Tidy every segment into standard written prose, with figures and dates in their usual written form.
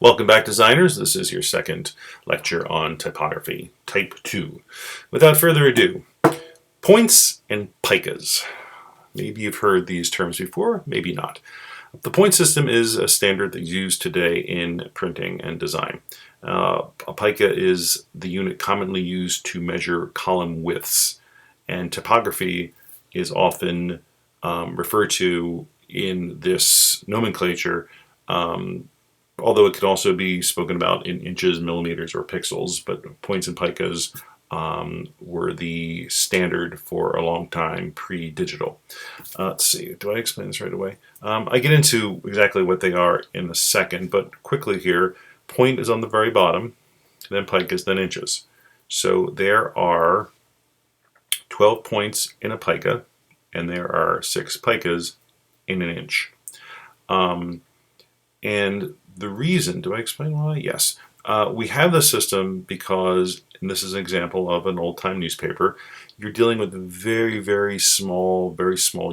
Welcome back, designers. This is your second lecture on typography, Type 2. Without further ado, points and picas. Maybe you've heard these terms before, maybe not. The point system is a standard that's used today in printing and design. A pica is the unit commonly used to measure column widths, and typography is often referred to in this nomenclature, although it could also be spoken about in inches, millimeters, or pixels. But points and picas were the standard for a long time pre-digital. Let's see, do I explain this right away? I get into exactly what they are in a second, but quickly here, point is on the very bottom, then picas, then inches. So there are 12 points in a pica, and there are 6 picas in an inch. And the reason, do I explain why? Yes. We have this system because, and this is an example of an old-time newspaper, you're dealing with very, very small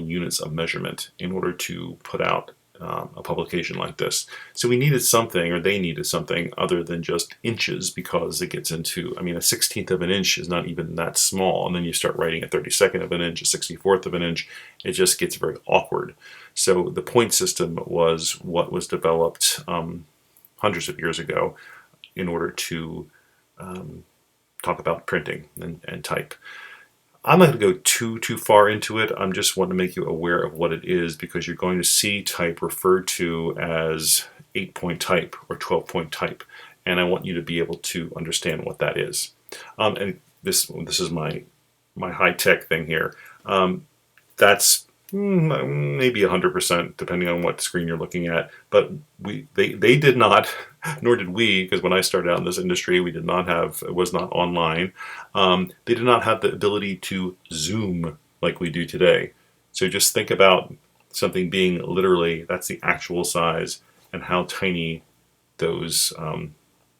units of measurement in order to put out a publication like this. So we needed something, or they needed something other than just inches, because it gets into, I mean, a 16th of an inch is not even that small, and then you start writing a 32nd of an inch, a 64th of an inch, it just gets very awkward. So the point system was what was developed hundreds of years ago in order to talk about printing and type. I'm not going to go too far into it. I'm just wanting to make you aware of what it is, because you're going to see type referred to as 8-point type or 12-point type, and I want you to be able to understand what that is. And this is my high-tech thing here. That's maybe 100%, depending on what screen you're looking at. But they did not, nor did we, because when I started out in this industry, we did not have, it was not online. They did not have the ability to zoom like we do today. So just think about something being literally, that's the actual size, and how tiny those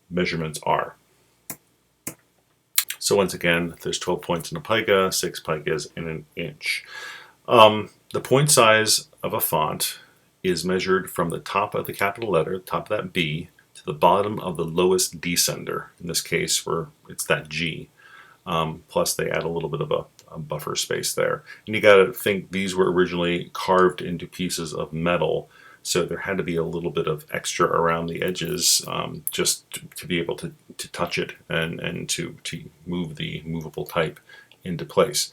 measurements are. So once again, there's 12 points in a pica, 6 picas in an inch. The point size of a font is measured from the top of the capital letter, top of that B, to the bottom of the lowest descender. In this case, it's that G. Plus they add a little bit of a buffer space there. And you got to think these were originally carved into pieces of metal, so there had to be a little bit of extra around the edges, just to be able to touch it and to move the movable type into place.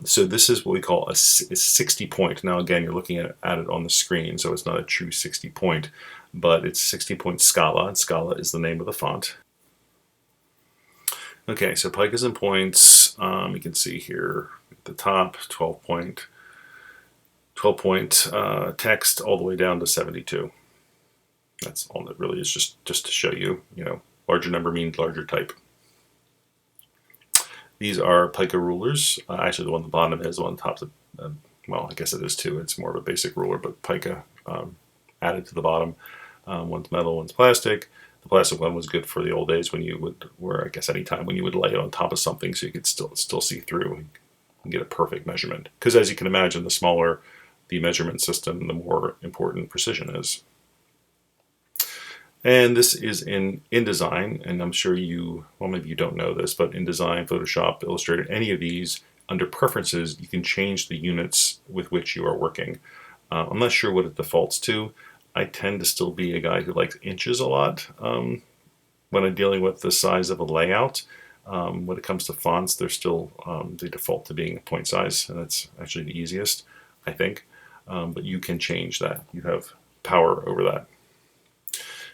So this is what we call a 60 point. Now again, you're looking at it on the screen, so it's not a true 60 point, but it's 60 point Scala, and Scala is the name of the font. Okay, so picas and points, you can see here at the top, 12 point text all the way down to 72. That's all that really is, just to show you, larger number means larger type. These are pica rulers. Actually, the one at the bottom is, the one on the top is, well, I guess it is too. It's more of a basic ruler, but pica added to the bottom. One's metal, one's plastic. The plastic one was good for the old days when you would, or I guess any time when you would lay it on top of something so you could still see through and get a perfect measurement. Because as you can imagine, the smaller the measurement system, the more important precision is. And this is in InDesign, and I'm sure well, maybe you don't know this, but InDesign, Photoshop, Illustrator, any of these, under Preferences, you can change the units with which you are working. I'm not sure what it defaults to. I tend to still be a guy who likes inches a lot when I'm dealing with the size of a layout. When it comes to fonts, they're still, they default to being point size, and that's actually the easiest, I think. But you can change that. You have power over that.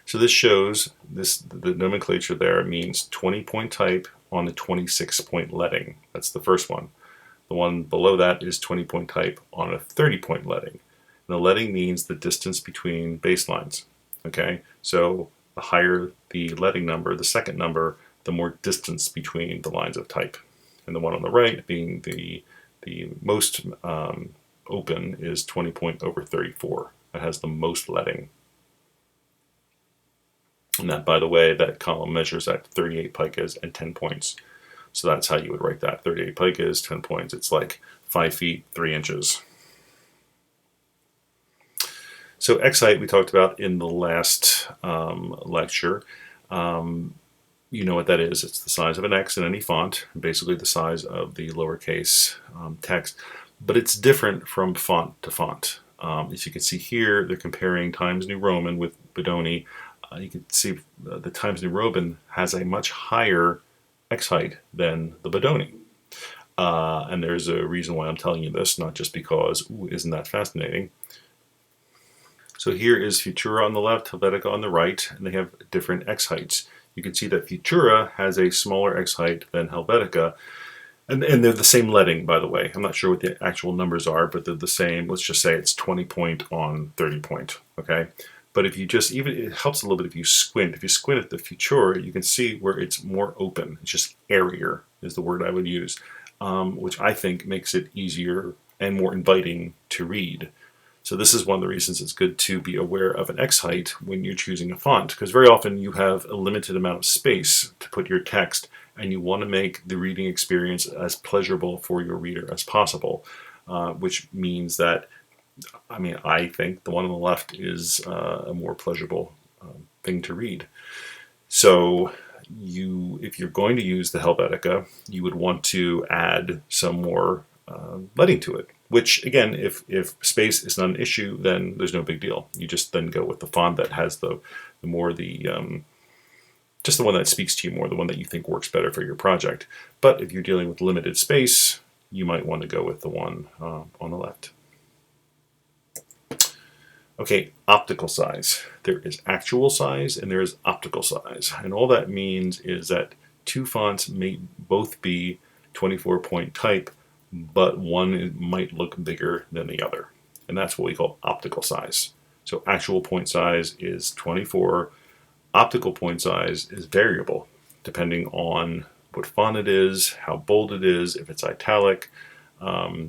So this shows, the nomenclature there means 20-point type on the 26-point leading. That's the first one. The one below that is 20-point type on a 30-point leading. And the leading means the distance between baselines. Okay, so the higher the leading number, the second number, the more distance between the lines of type. And the one on the right, being the most open, is 20-point over 34. That has the most leading. And that, by the way, that column measures at 38 picas and 10 points. So that's how you would write that. 38 picas, 10 points. It's like 5 feet, 3 inches. So X height we talked about in the last lecture. You know what that is. It's the size of an X in any font, basically the size of the lowercase text. But it's different from font to font. As you can see here, they're comparing Times New Roman with Bodoni. You can see the Times New Roman has a much higher X height than the Bodoni. And there's a reason why I'm telling you this, not just because, ooh, isn't that fascinating? So here is Futura on the left, Helvetica on the right, and they have different X heights. You can see that Futura has a smaller X height than Helvetica, and they're the same leading, by the way. I'm not sure what the actual numbers are, but they're the same. Let's just say it's 20 point on 30 point, okay? But if you just, even, it helps a little bit if you squint. If you squint at the Futura, you can see where it's more open. It's just airier is the word I would use, which I think makes it easier and more inviting to read. So this is one of the reasons it's good to be aware of an X height when you're choosing a font, because very often you have a limited amount of space to put your text, and you want to make the reading experience as pleasurable for your reader as possible, which means that, I mean, I think the one on the left is a more pleasurable thing to read. So if you're going to use the Helvetica, you would want to add some more leading to it. Which, again, if space is not an issue, then there's no big deal. You just then go with the font that has just the one that speaks to you more, the one that you think works better for your project. But if you're dealing with limited space, you might want to go with the one on the left. Okay, optical size. There is actual size and there is optical size. And all that means is that two fonts may both be 24-point type, but one might look bigger than the other. And that's what we call optical size. So actual point size is 24. Optical point size is variable, depending on what font it is, how bold it is, if it's italic. But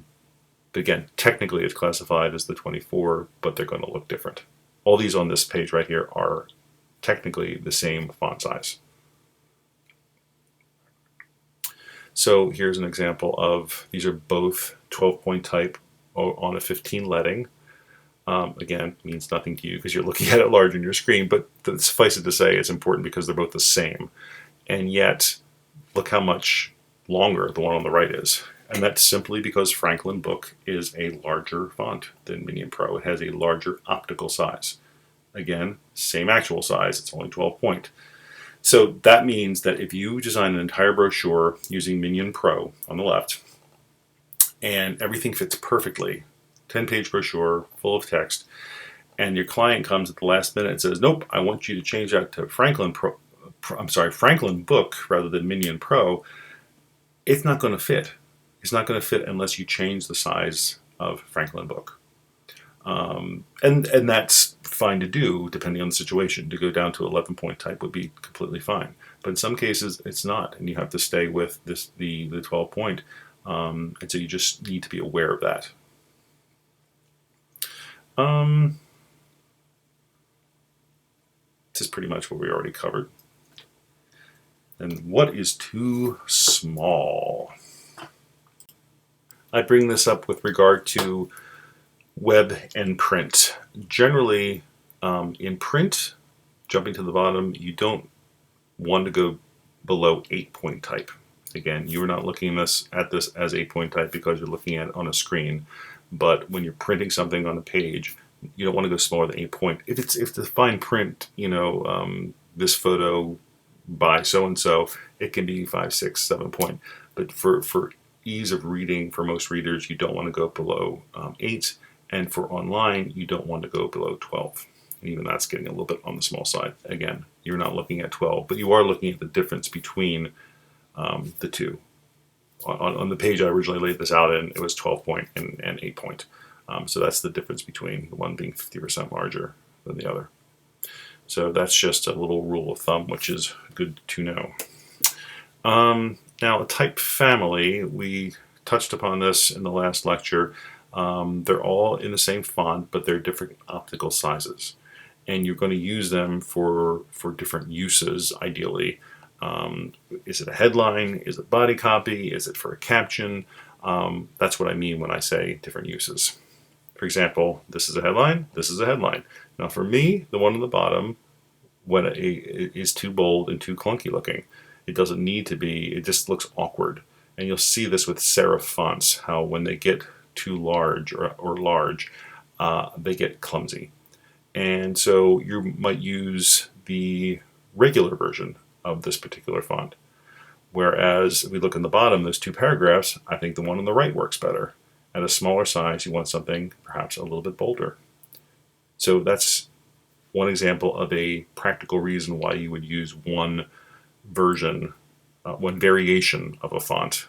again, technically it's classified as the 24, but they're going to look different. All these on this page right here are technically the same font size. So here's an example of, these are both 12-point type on a 15 leading. Again, means nothing to you because you're looking at it large on your screen, but suffice it to say it's important because they're both the same. And yet, look how much longer the one on the right is. And that's simply because Franklin Book is a larger font than Minion Pro. It has a larger optical size. Again, same actual size, it's only 12-point. So that means that if you design an entire brochure using Minion Pro on the left, and everything fits perfectly, 10-page brochure full of text, and your client comes at the last minute and says, nope, I want you to change that to Franklin Book rather than Minion Pro, it's not going to fit. It's not going to fit unless you change the size of Franklin Book. And that's fine to do depending on the situation. To go down to 11-point type would be completely fine. But in some cases it's not, and you have to stay with the 12-point. And so you just need to be aware of that. This is pretty much what we already covered. And what is too small? I bring this up with regard to web and print. Generally, in print, jumping to the bottom, you don't want to go below 8-point type. Again, you're not looking at this as 8-point type because you're looking at it on a screen. But when you're printing something on a page, you don't want to go smaller than 8-point. If the fine print, this photo by so and so, it can be 5, 6, 7-point. But for ease of reading, for most readers, you don't want to go below 8. And for online, you don't want to go below 12. And even that's getting a little bit on the small side. Again, you're not looking at 12, but you are looking at the difference between the two. On the page I originally laid this out in, it was 12-point and 8-point. So that's the difference between the one being 50% larger than the other. So that's just a little rule of thumb, which is good to know. Now, a type family, we touched upon this in the last lecture. They're all in the same font, but they're different optical sizes. And you're going to use them for different uses, ideally. Is it a headline? Is it body copy? Is it for a caption? That's what I mean when I say different uses. For example, this is a headline, this is a headline. Now for me, the one on the bottom, when it is too bold and too clunky looking, it doesn't need to be, it just looks awkward. And you'll see this with serif fonts, how when they get too large or large, they get clumsy. And so you might use the regular version of this particular font. Whereas if we look in the bottom, those two paragraphs, I think the one on the right works better. At a smaller size, you want something perhaps a little bit bolder. So that's one example of a practical reason why you would use one version, one variation of a font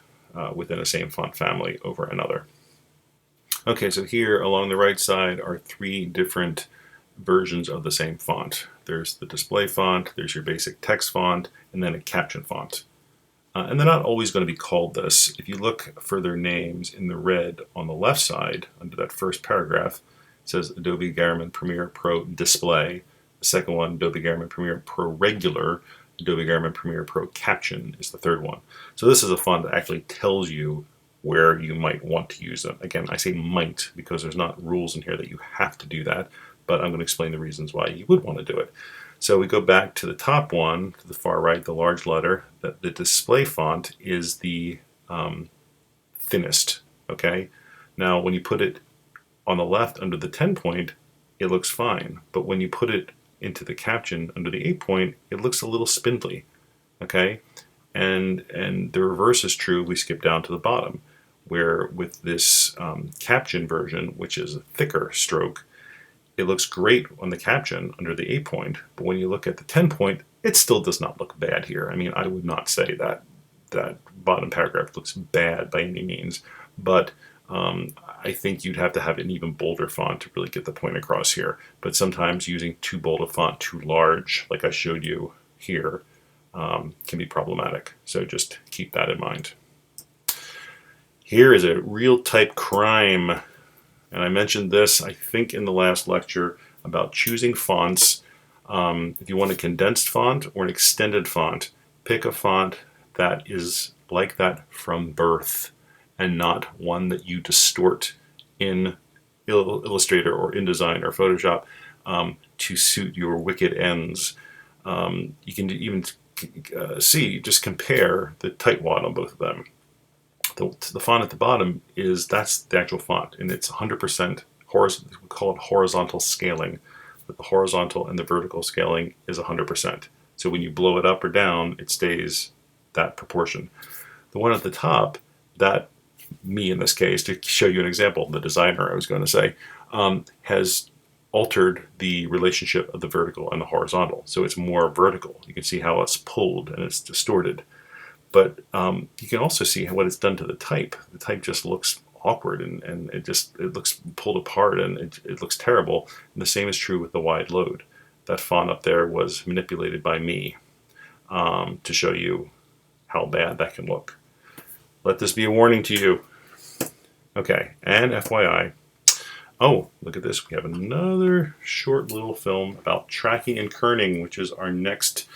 within the same font family over another. Okay, so here along the right side are three different versions of the same font. There's the display font, there's your basic text font, and then a caption font. And they're not always going to be called this. If you look for their names in the red on the left side, under that first paragraph, it says Adobe Garmin Premiere Pro Display. The second one, Adobe Garmin Premiere Pro Regular. Adobe Garmin Premiere Pro Caption is the third one. So this is a font that actually tells you where you might want to use them. Again, I say might because there's not rules in here that you have to do that, but I'm going to explain the reasons why you would want to do it. So we go back to the top one, to the far right, the large letter. The display font is the thinnest, okay? Now, when you put it on the left under the 10 point, it looks fine. But when you put it into the caption under the 8 point, it looks a little spindly, okay? And the reverse is true. We skip down to the bottom, where with this caption version, which is a thicker stroke, it looks great on the caption under the 8 point, but when you look at the 10 point, it still does not look bad here. I mean, I would not say that that bottom paragraph looks bad by any means, but I think you'd have to have an even bolder font to really get the point across here. But sometimes using too bold a font, too large, like I showed you here, can be problematic. So just keep that in mind. Here is a real type crime. And I mentioned this, I think, in the last lecture about choosing fonts. If you want a condensed font or an extended font, pick a font that is like that from birth and not one that you distort in Illustrator or InDesign or Photoshop to suit your wicked ends. You can even just compare the tightwad on both of them. The font at the bottom that's the actual font, and it's 100% horizontal. We call it horizontal scaling, but the horizontal and the vertical scaling is 100%. So when you blow it up or down, it stays that proportion. The one at the top, that me in this case, to show you an example, the designer I was going to say, has altered the relationship of the vertical and the horizontal. So it's more vertical. You can see how it's pulled and it's distorted. But you can also see what it's done to the type. The type just looks awkward and it looks pulled apart and it looks terrible. And the same is true with the wide load. That font up there was manipulated by me to show you how bad that can look. Let this be a warning to you. Okay, and FYI, oh, look at this. We have another short little film about tracking and kerning, which is our next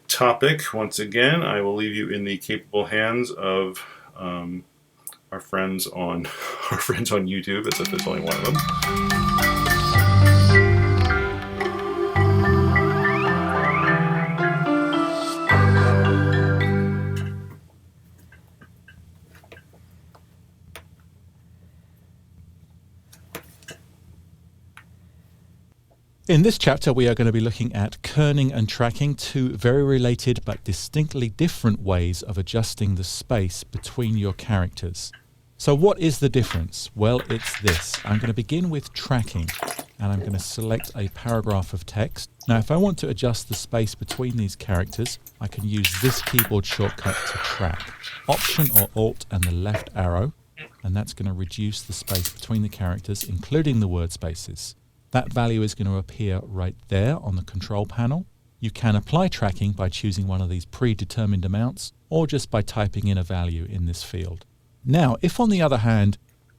topic. Once again, I will leave you in the capable hands of our friends on YouTube, as if there's only one of them. In this chapter, we are going to be looking at kerning and tracking, two very related but distinctly different ways of adjusting the space between your characters. So what is the difference? Well, it's this. I'm going to begin with tracking, and I'm going to select a paragraph of text. Now, if I want to adjust the space between these characters, I can use this keyboard shortcut to track. Option or Alt and the left arrow, and that's going to reduce the space between the characters, including the word spaces. That value is going to appear right there on the control panel. You can apply tracking by choosing one of these predetermined amounts or just by typing in a value in this field. Now, if on the other hand,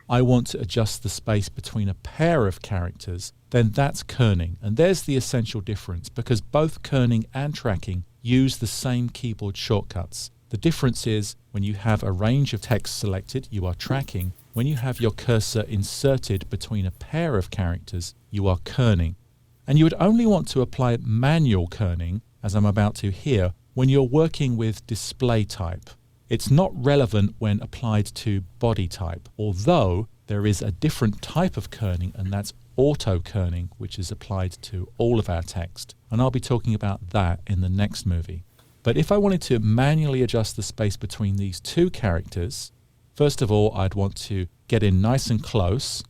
I want to adjust the space between a pair of characters, then that's kerning. And there's the essential difference because both kerning and tracking use the same keyboard shortcuts. The difference is when you have a range of text selected, you are tracking. when you have your cursor inserted between a pair of characters, you are kerning. And you would only want to apply manual kerning, as I'm about to here, when you're working with display type. It's not relevant when applied to body type, although there is a different type of kerning, and that's auto kerning, which is applied to all of our text. And I'll be talking about that in the next movie. But if I wanted to manually adjust the space between these two characters, first of all, I'd want to get in nice and close.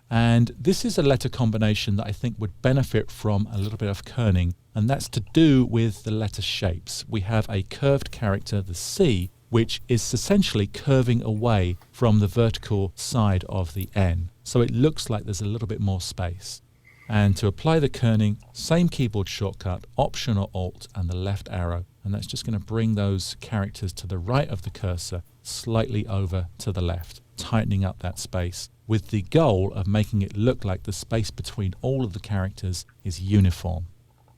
And this is a letter combination that I think would benefit from a little bit of kerning, and that's to do with the letter shapes. We have a curved character, the C, which is essentially curving away from the vertical side of the N. So it looks like there's a little bit more space. And to apply the kerning, same keyboard shortcut, Option or Alt and the left arrow. And that's just going to bring those characters to the right of the cursor, slightly over to the left, tightening up that space, with the goal of making it look like the space between all of the characters is uniform.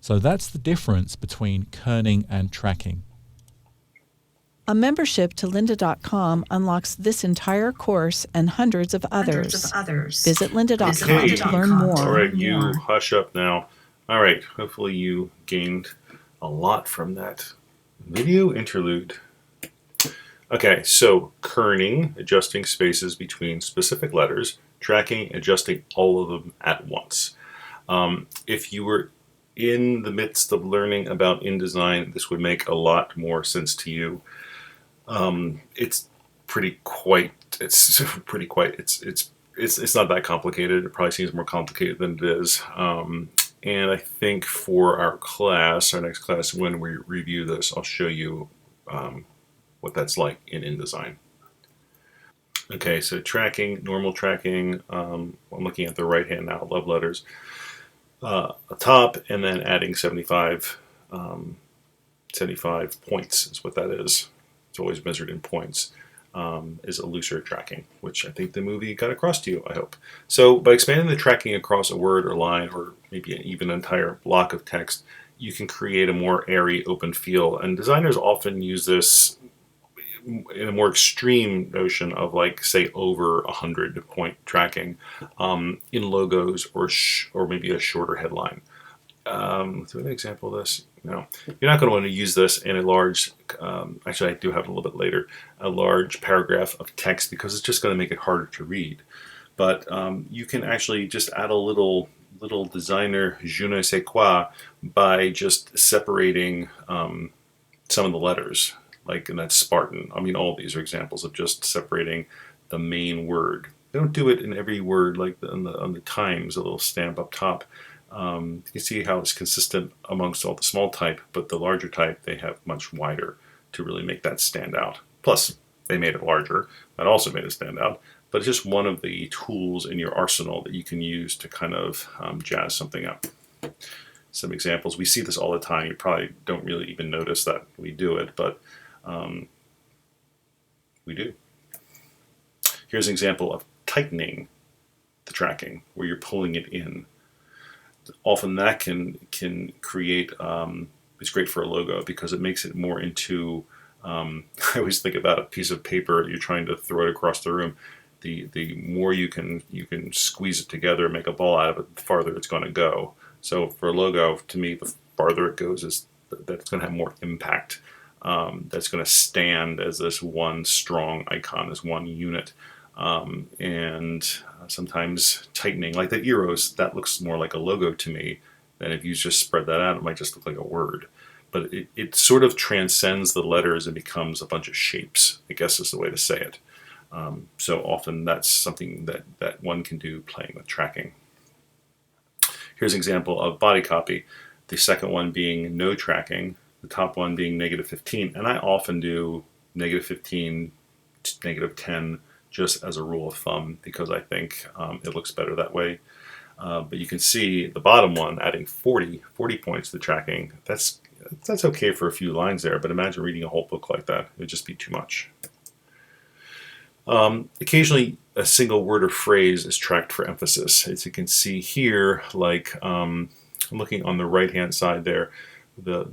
So that's the difference between kerning and tracking. A membership to lynda.com unlocks this entire course and hundreds of others. Visit lynda.com to learn more. All right, you hush up now. All right, hopefully you gained a lot from that video interlude. Okay, so kerning, adjusting spaces between specific letters, tracking, adjusting all of them at once. If you were in the midst of learning about InDesign, this would make a lot more sense to you. It's not that complicated. It probably seems more complicated than it is. And I think for our next class, when we review this, I'll show you what that's like in InDesign. Okay, so tracking, normal tracking. I'm looking at the right hand now, love letters. Top, and then adding 75 points is what that is. It's always measured in points, is a looser tracking, which I think the movie got across to you, I hope. So by expanding the tracking across a word or line, or maybe even an entire block of text, you can create a more airy, open feel. And designers often use this in a more extreme notion of, like, say, over 100-point tracking in logos or maybe a shorter headline. Do we have an example of this? No. You're not going to want to use this in a large, actually I do have it a little bit later, a large paragraph of text, because it's just going to make it harder to read. But you can actually just add a little designer je ne sais quoi by just separating some of the letters, like in that Spartan. I mean, all these are examples of just separating the main word. They don't do it in every word, like on the Times, a little stamp up top. You can see how it's consistent amongst all the small type, but the larger type, they have much wider to really make that stand out. Plus, they made it larger. That also made it stand out. But it's just one of the tools in your arsenal that you can use to kind of jazz something up. Some examples. We see this all the time. You probably don't really even notice that we do it, but we do. Here's an example of tightening the tracking, where you're pulling it in. Often that can create, it's great for a logo because it makes it more into, I always think about a piece of paper, you're trying to throw it across the room. The more you can squeeze it together and make a ball out of it, the farther it's going to go. So for a logo, to me, the farther it goes, is that it's going to have more impact. That's going to stand as this one strong icon, this one unit. And sometimes tightening, like the Eros, that looks more like a logo to me than if you just spread that out, it might just look like a word. But it sort of transcends the letters and becomes a bunch of shapes, I guess is the way to say it. So often that's something that one can do playing with tracking. Here's an example of body copy, the second one being no tracking, the top one being -15, and I often do -15 to -10 just as a rule of thumb, because I think it looks better that way. But you can see the bottom one adding 40 points to tracking. That's okay for a few lines there, but imagine reading a whole book like that. It would just be too much. Occasionally a single word or phrase is tracked for emphasis. As you can see here, like I'm looking on the right hand side there, the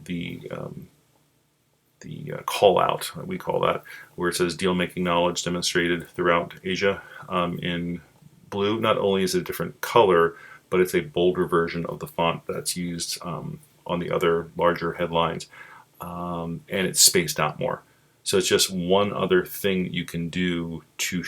call out, we call that, where it says deal making knowledge demonstrated throughout Asia in blue. Not only is it a different color, but it's a bolder version of the font that's used on the other larger headlines, and it's spaced out more. So it's just one other thing you can do to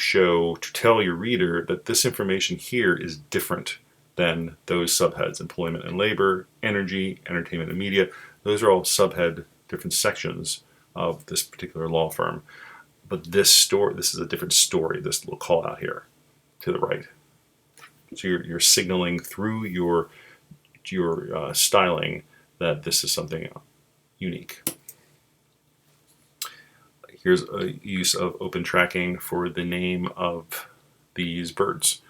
tell your reader that this information here is different than those subheads: employment and labor, energy, entertainment and media. Those are all subhead, different sections of this particular law firm. But this is a different story, this little call out here to the right. So you're signaling through your styling that this is something unique. Here's a use of open tracking for the name of these birds.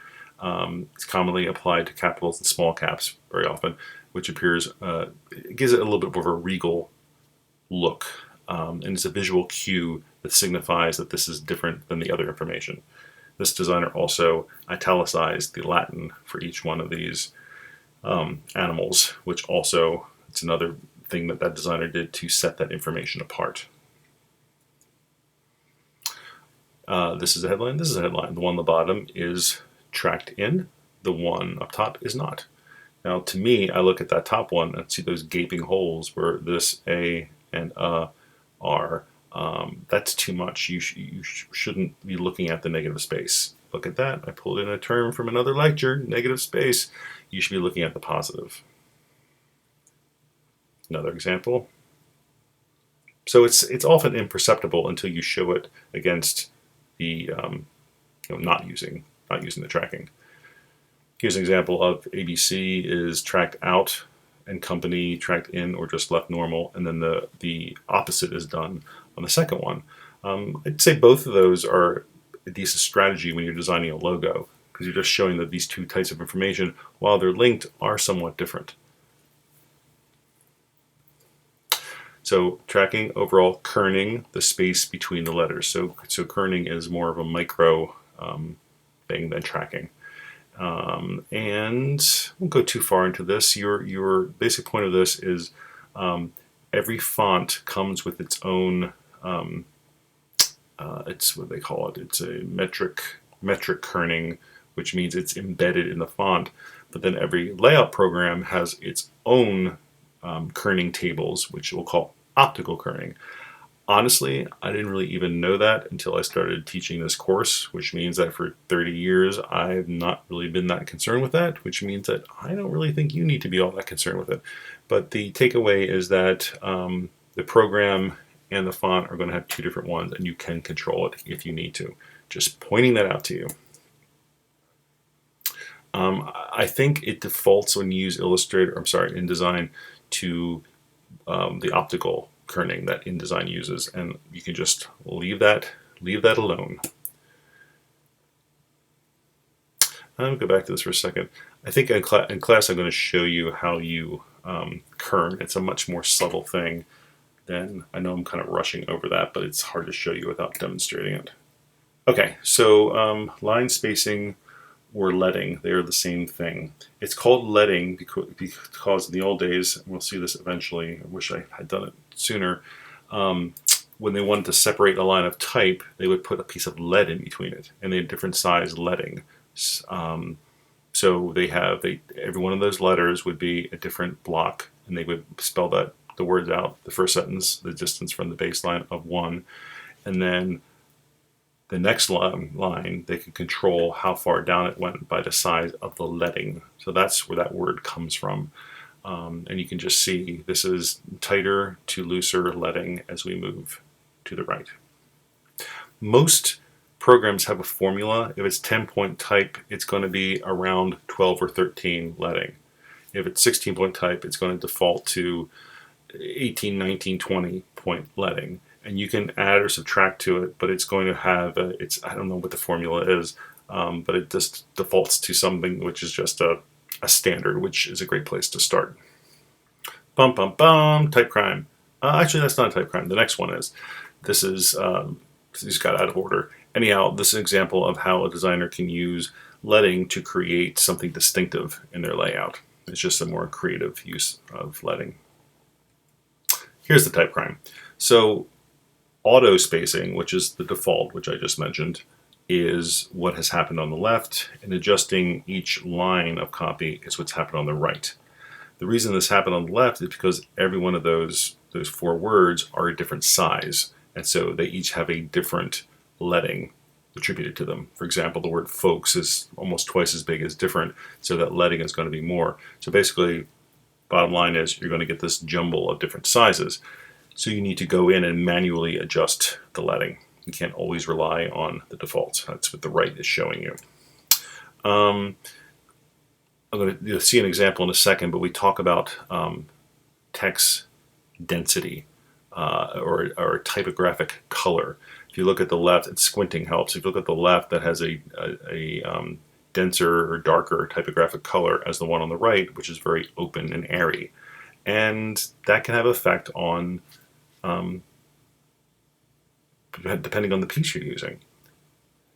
It's commonly applied to capitals and small caps very often, which appears, it gives it a little bit more of a regal look. And it's a visual cue that signifies that this is different than the other information. This designer also italicized the Latin for each one of these animals, which also, it's another thing that designer did to set that information apart. This is a headline, this is a headline. The one on the bottom is tracked in, the one up top is not. Now, to me, I look at that top one and see those gaping holes where this A and are. That's too much. You shouldn't be looking at the negative space. Look at that. I pulled in a term from another lecture, negative space. You should be looking at the positive. Another example. So it's often imperceptible until you show it against the not using the tracking. Here's an example of ABC is tracked out and company tracked in or just left normal, and then the opposite is done on the second one. I'd say both of those are a decent strategy when you're designing a logo, because you're just showing that these two types of information, while they're linked, are somewhat different. So tracking overall, kerning, the space between the letters. So kerning is more of a micro thing than tracking. And I won't go too far into this. Your basic point of this is every font comes with its own, it's what they call it. It's a metric kerning, which means it's embedded in the font. But then every layout program has its own kerning tables, which we'll call optical kerning. Honestly, I didn't really even know that until I started teaching this course, which means that for 30 years, I've not really been that concerned with that, which means that I don't really think you need to be all that concerned with it. But the takeaway is that the program and the font are going to have two different ones, and you can control it if you need to. Just pointing that out to you. I think it defaults when you use InDesign to the optical kerning that InDesign uses, and you can just leave that alone. I'll go back to this for a second. I think in class I'm going to show you how you kern. It's a much more subtle thing than, I know I'm kind of rushing over that, but it's hard to show you without demonstrating it. Okay, so line spacing or leading, they are the same thing. It's called leading because in the old days, and we'll see this eventually, I wish I had done it sooner, when they wanted to separate a line of type, they would put a piece of lead in between it, and they had different size leading. So every one of those letters would be a different block, and they would spell the words out, the first sentence, the distance from the baseline of 1, and then the next line, they could control how far down it went by the size of the leading. So that's where that word comes from. And you can just see this is tighter to looser leading as we move to the right. Most programs have a formula. If it's 10-point type, it's going to be around 12 or 13 leading. If it's 16-point type, it's going to default to 18, 19, 20 point leading. And you can add or subtract to it, but it's going to have, I don't know what the formula is, but it just defaults to something which is just a standard, which is a great place to start. Bum, bum, bum, type crime. Actually, that's not a type crime. The next one is. This is, these got out of order. Anyhow, this is an example of how a designer can use leading to create something distinctive in their layout. It's just a more creative use of leading. Here's the type crime. So auto spacing, which is the default, which I just mentioned, is what has happened on the left, and adjusting each line of copy is what's happened on the right. The reason this happened on the left is because every one of those 4 words are a different size, and so they each have a different leading attributed to them. For example, the word folks is almost twice as big as different, so that leading is going to be more. So basically, bottom line is you're going to get this jumble of different sizes. So you need to go in and manually adjust the leading. You can't always rely on the defaults. That's what the right is showing you. I'm going to see an example in a second, but we talk about text density or typographic color. If you look at the left, and squinting helps. If you look at the left, that has a denser or darker typographic color as the one on the right, which is very open and airy. And that can have effect on, depending on the piece you're using.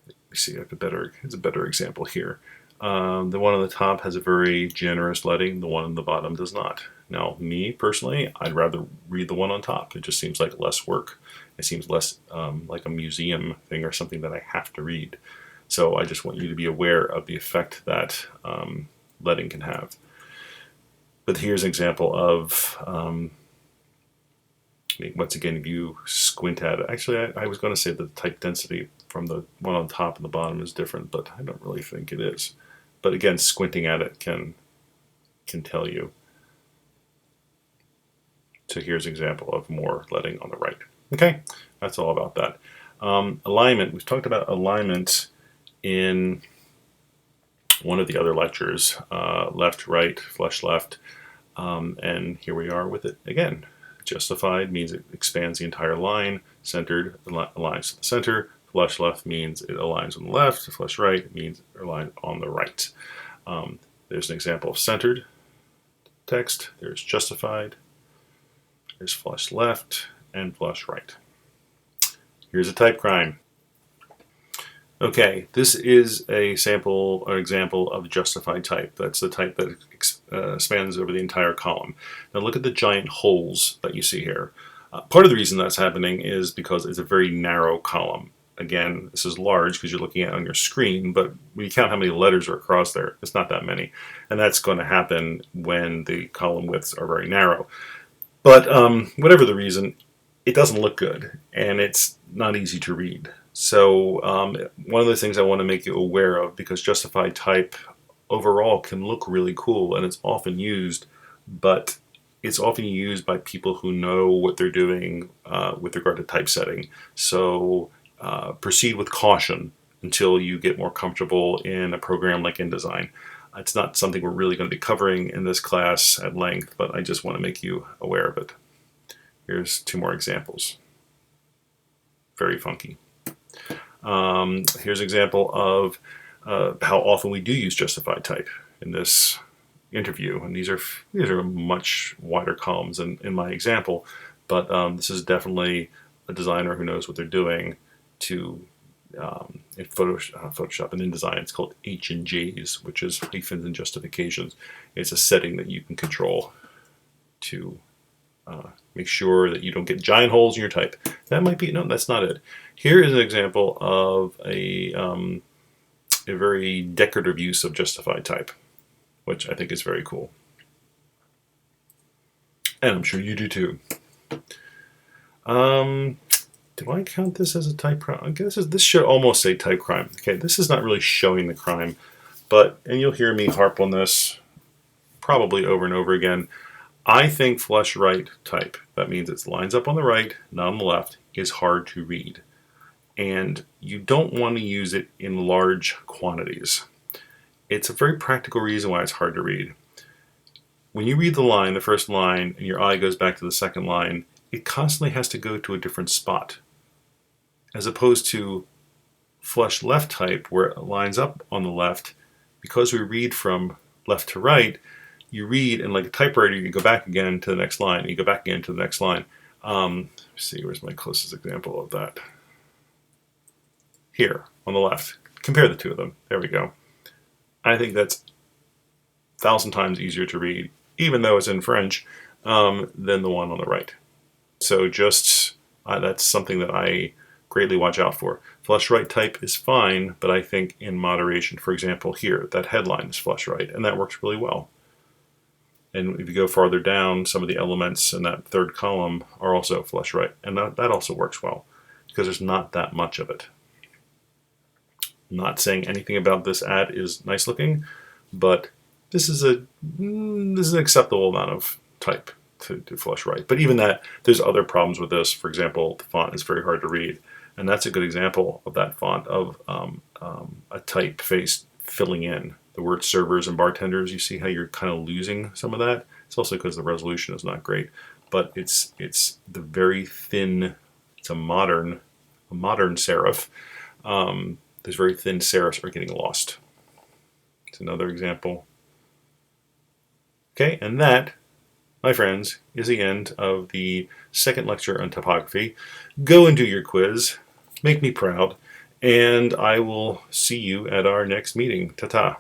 Let me see, here's a better example here. The one on the top has a very generous leading, the one on the bottom does not. Now, me personally, I'd rather read the one on top. It just seems like less work. It seems less like a museum thing or something that I have to read. So I just want you to be aware of the effect that leading can have. But here's an example of, once again, if you squint at it, actually I was going to say that the type density from the one on top and the bottom is different, but I don't really think it is. But again, squinting at it can tell you. So here's an example of more leading on the right. Okay, that's all about that. Alignment, we've talked about alignment in one of the other lectures, left, right, flush left, and here we are with it again. Justified means it expands the entire line, centered aligns to the center, flush left means it aligns on the left, flush right means it aligns on the right. There's an example of centered text, there's justified, there's flush left, and flush right. Here's a type crime. Okay, this is a sample or example of justified type. That's the type that spans over the entire column. Now look at the giant holes that you see here. Part of the reason that's happening is because it's a very narrow column. Again, this is large because you're looking at it on your screen, but when you count how many letters are across there, it's not that many. And that's going to happen when the column widths are very narrow. But whatever the reason, it doesn't look good, and it's not easy to read. So one of the things I want to make you aware of, because justified type overall can look really cool, and it's often used, but it's often used by people who know what they're doing with regard to typesetting. So proceed with caution until you get more comfortable in a program like InDesign. It's not something we're really going to be covering in this class at length, but I just want to make you aware of it. Here's 2 more examples. Very funky. Here's an example of how often we do use justified type in this interview, and these are much wider columns than in my example, but this is definitely a designer who knows what they're doing to in Photoshop and InDesign. It's called H and J's, which is hyphens and justifications. It's a setting that you can control to make sure that you don't get giant holes in your type. That might be, no, that's not it. Here is an example of a very decorative use of justified type, which I think is very cool. And I'm sure you do too. Do I count this as a type crime? I guess this should almost say type crime. Okay, this is not really showing the crime, but, and you'll hear me harp on this probably over and over again, I think flush right type, that means it lines up on the right, not on the left, is hard to read. And you don't want to use it in large quantities. It's a very practical reason why it's hard to read. When you read the line, the first line, and your eye goes back to the second line, it constantly has to go to a different spot. As opposed to flush left type, where it lines up on the left, because we read from left to right, you read, and like a typewriter, you go back again to the next line, and you go back again to the next line. Let's see, where's my closest example of that? Here, on the left. Compare the two of them. There we go. I think that's 1,000 times easier to read, even though it's in French, than the one on the right. So just that's something that I greatly watch out for. Flush right type is fine, but I think in moderation. For example, here, that headline is flush right, and that works really well. And if you go farther down, some of the elements in that third column are also flush right, and that also works well because there's not that much of it. I'm not saying anything about this ad is nice looking, but this is an acceptable amount of type to flush right. But even that, there's other problems with this. For example, the font is very hard to read, and that's a good example of that font of a typeface filling in. The word servers and bartenders, you see how you're kind of losing some of that. It's also because the resolution is not great, but it's the very thin. It's a modern serif. Those very thin serifs are getting lost. It's another example. Okay, and that, my friends, is the end of the second lecture on typography. Go and do your quiz. Make me proud. And I will see you at our next meeting. Ta-ta.